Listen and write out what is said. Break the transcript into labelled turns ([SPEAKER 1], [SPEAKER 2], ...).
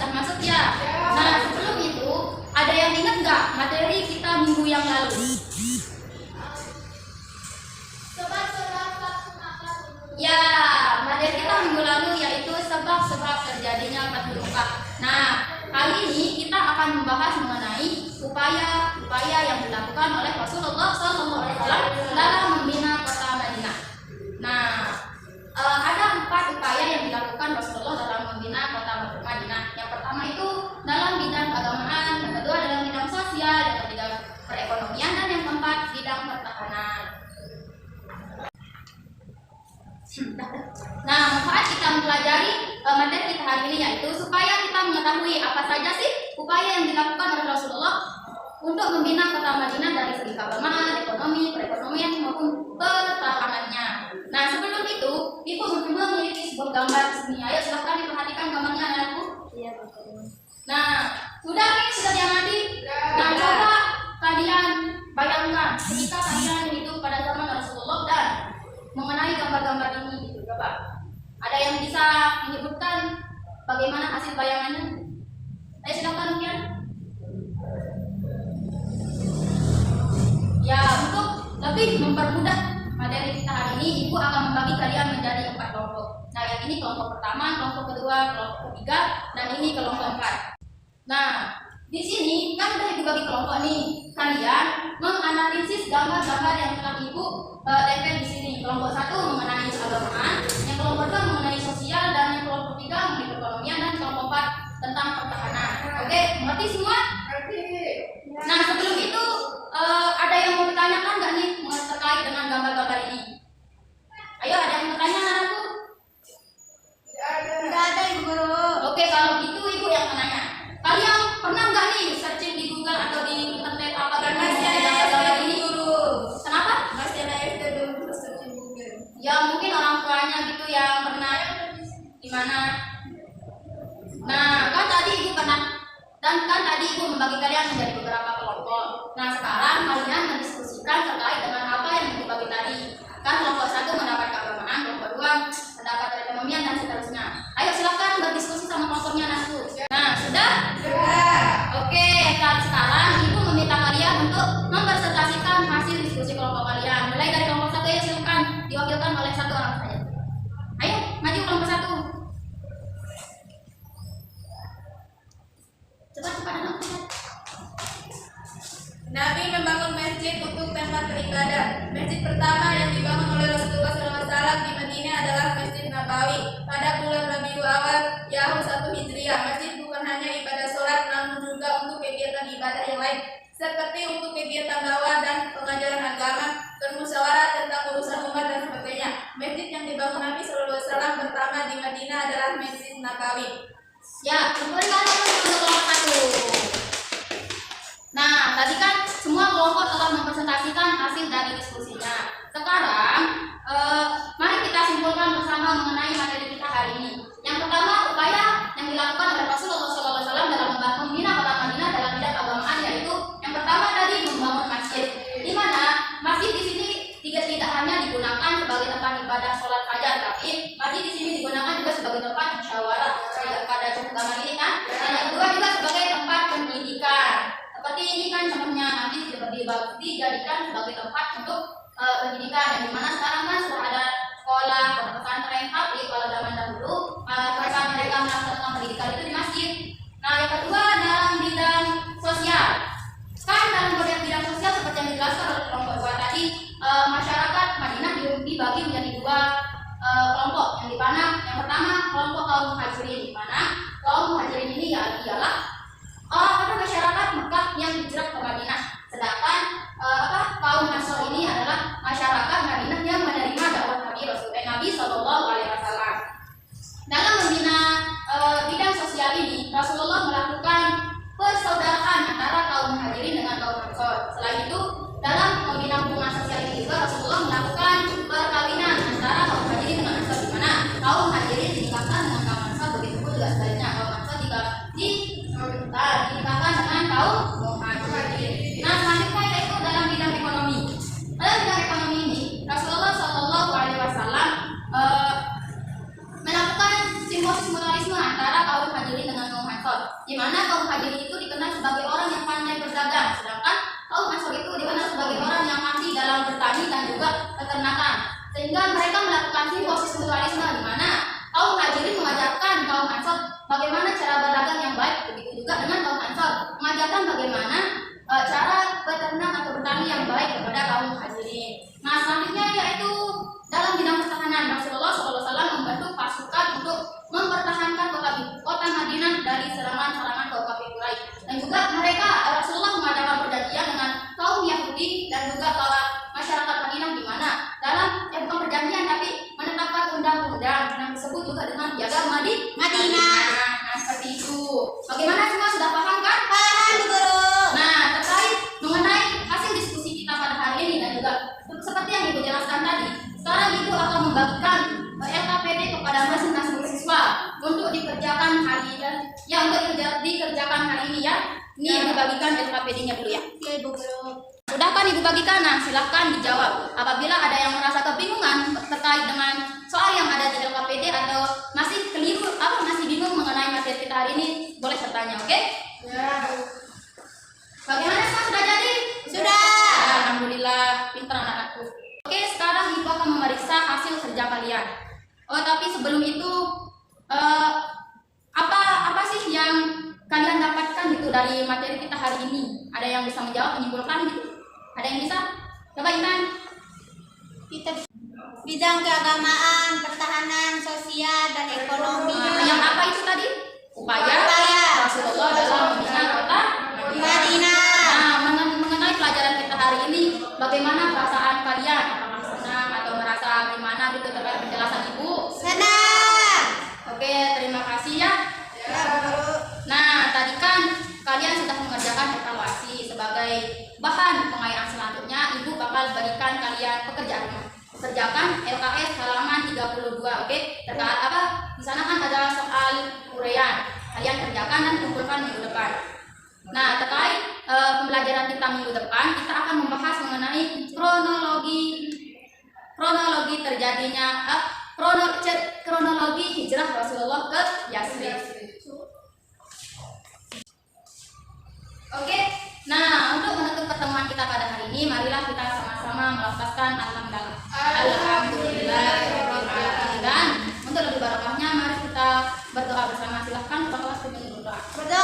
[SPEAKER 1] sudah masuk ya? Nah, sebelum itu, ada yang ingat nggak materi kita minggu yang lalu? Ya, materi kita minggu lalu yaitu sebab-sebab terjadinya Fathul Makkah. Nah, kali ini kita akan membahas mengenai upaya-upaya yang dilakukan oleh Rasulullah SAW dalam membina kota Madinah. Nah, ada 4 upaya yang dilakukan Rasulullah dalam membina kota Madinah. Yang pertama itu dalam bidang keagamaan, yang kedua dalam bidang sosial, yang ketiga perekonomian, dan yang keempat bidang pertahanan. Nah, manfaat kita mempelajari materi kita hari ini yaitu supaya kita mengetahui apa saja sih upaya yang dilakukan oleh Rasulullah untuk membina kota Madinah dari segi keagamaan, ekonomi, perekonomian maupun pertahanannya. Nah, sebelum itu, Ibu memiliki sebuah gambar di sini. Ayo silahkan diperhatikan gambarnya, anakku. Iya, betul. Nah, sudah diamati? Nah, coba kalian bayangkan ketika kalian hidup pada zaman Rasulullah dan mengenai gambar-gambar ini gitu, coba. Ada yang bisa menyebutkan bagaimana hasil bayangannya? Ayo silakan mungkin. Ya, untuk lebih mempermudah materi kita hari ini, Ibu akan membagi kalian menjadi 4 kelompok. Nah, yang ini kelompok pertama, kelompok kedua, kelompok ketiga, dan ini kelompok 4. Nah, di sini kan udah Ibu bagi kelompok nih. Kalian menganalisis gambar-gambar yang telah Ibu tempel di sini. Kelompok 1 mengenai keagamaan, yang kelompok 2 mengenai sosial, dan yang kelompok 3 mengenai perekonomian, dan kelompok 4 tentang pertahanan. Oke, mengerti semua? Nah, sebelum itu ada yang mau ditanyakan nggak nih terkait dengan gambar-gambar ini? Ayo, ada yang bertanya, anakku? Tidak ada, Ibu Guru. Oke, kalau gitu Ibu yang menanya. Kalian pernah nggak nih searching di Google atau di internet apa gambar-gambar ini? Kenapa? Masih ada dulu searching Google. Ya, mungkin orang tuanya gitu yang pernah di mana. Nah, kan tadi Ibu pernah. Dan kan tadi Ibu membagi kalian menjadi beberapa kelompok. Nah, sekarang kalian mendiskusikan terkait dengan apa yang Ibu bagi tadi. Kan kelompok 1 mendapat keagamaan, kelompok 2 mendapat perekonomian, dan seterusnya. Ayo silakan berdiskusi sama kelompoknya, anakku. Nah, sudah? Sudah. Oke, sekarang Ibu meminta kalian untuk mempresentasikan hasil diskusi kelompok kalian. Mulai dari kelompok 1, ya silakan diwakilkan oleh 1 orang saja. Ayo, maju kelompok 1. Cepat anak.
[SPEAKER 2] Nabi membangun masjid untuk tempat beribadah. Masjid pertama yang dibangun oleh Rasulullah SAW di Madinah adalah Masjid Nabawi pada bulan Rabiul Awal Yahud 1 Hijriah. Masjid bukan hanya ibadah sholat, namun juga untuk kegiatan ibadah yang lain, seperti untuk kegiatan dakwah dan pengajaran agama, bermusyawarah tentang urusan umat dan sebagainya. Masjid yang dibangun Nabi SAW pertama di Madinah adalah Masjid Nabawi.
[SPEAKER 1] Ya, kembali untuk kelompok 1. Nah, tadi kan semua kelompok telah mempresentasikan hasil dari diskusinya. Sekarang, mari kita simpulkan bersama mengenai materi kita hari ini. Yang pertama, upaya yang dilakukan oleh Rasulullah SAW dalam membina kota Madinah dalam bidang keagamaan, yaitu yang pertama tadi membangun masjid. Di mana masjid di sini tidak hanya digunakan sebagai tempat ibadah sholat saja, tapi masjid di sini digunakan juga sebagai tempat musyawarah pada agama ini kan. Dan yang kedua juga sebagai tempat pendidikan. Seperti ini kan contohnya nanti dijadikan sebagai tempat untuk pendidikan. Yang dimana sekarang kan sudah ada sekolah, pesantren, tapi kalau zaman dahulu mereka melaksanakan pendidikan itu di masjid. Nah, yang kedua dalam bidang sosial. Kan dalam bidang sosial seperti yang dijelaskan oleh kelompok 2 tadi, masyarakat Madinah dibagi menjadi 2 kelompok. Yang di mana yang pertama kelompok kaum muhajirin, di mana kaum muhajirin ini ialah masyarakat Mekah yang hijrah ke Madinah. Sedangkan kaum Ansor ini adalah masyarakat Madinah yang menerima dakwah Nabi Sallallahu Alaihi Wasallam. Dalam membina bidang sosial ini, Ansor, di mana kaum Muhajirin itu dikenal sebagai orang yang pandai berdagang, sedangkan kaum Ansor itu dikenal sebagai orang yang ahli dalam bertani dan juga peternakan. Sehingga mereka melakukan simbosis mutualisme, di mana kaum Muhajirin mengajarkan kaum Ansor bagaimana cara berdagang yang baik, begitu juga dengan kaum Ansor mengajarkan bagaimana cara beternak atau bertani yang baik kepada kaum Muhajirin. Nah, selanjutnya yaitu dalam bidang pertahanan, Rasulullah SAW membentuk pasukan untuk mempertahankan kota Madinah dari serangan-serangan kaum kafir Quraisy. Dan juga Rasulullah mengadakan perjanjian dengan kaum Yahudi dan juga para masyarakat Madinah, di mana dalam bukan perjanjian tapi menetapkan undang-undang yang disebut juga dengan jaga Madinah. Nah, seperti itu. Bagaimana, semua sudah paham kan?
[SPEAKER 2] Paham, Guru.
[SPEAKER 1] Nah, terkait mengenai hasil diskusi kita pada hari ini dan juga seperti yang Ibu jelaskan tadi, sekarang Ibu akan membagikan LKPD kepada masing-masing siswa untuk dikerjakan hari untuk dikerjakan hari ini ya. Ini dibagikan LKPD-nya dulu ya.
[SPEAKER 2] Oke, Bu Guru.
[SPEAKER 1] Sudah kan Ibu bagikan? Nah, silahkan dijawab. Apabila ada yang merasa kebingungan terkait dengan soal yang ada di LKPD atau masih keliru masih bingung mengenai materi kita hari ini, boleh bertanya, oke?
[SPEAKER 2] Ya.
[SPEAKER 1] Bagaimana, semua sudah jadi?
[SPEAKER 2] Sudah.
[SPEAKER 1] Alhamdulillah, pintar anak-anakku. Oke, sekarang Ibu akan memeriksa hasil kerja kalian. Tapi sebelum itu, apa sih yang kalian dapatkan gitu dari materi kita hari ini? Ada yang bisa menjawab, menyimpulkan gitu? Ada yang bisa? Coba Intan.
[SPEAKER 2] Kita bidang keagamaan, pertahanan, sosial, dan ekonomi.
[SPEAKER 1] Yang apa itu tadi? Upaya Rasulullah dalam membina kota
[SPEAKER 2] Madinah.
[SPEAKER 1] Nah, mengenai pelajaran kita hari ini, bagaimana perasaan kalian? Apakah senang atau merasa gimana gitu terkait penjelasan Ibu?
[SPEAKER 2] Senang.
[SPEAKER 1] Oke, terima kasih ya.
[SPEAKER 2] Ya, Guru.
[SPEAKER 1] Nah, tadi kan kalian sudah mengerjakan evaluasi. Sebagai bahan pengayaan selanjutnya, Ibu bakal berikan kalian pekerjaan rumah. Kerjakan LKS halaman 32, oke? Terkait apa? Di sana kan ada soal uraian. Kalian kerjakan dan kumpulkan minggu depan. Nah, terkait pembelajaran kita minggu depan, kita akan membahas mengenai kronologi terjadinya kronologi hijrah Rasulullah ke Yasrib. Oke, nah untuk menutup pertemuan kita pada hari ini, marilah kita sama-sama melafazkan Alhamdulillah. Dan untuk lebih barokahnya, mari kita berdoa bersama. Silahkan kepada kelas berdoa.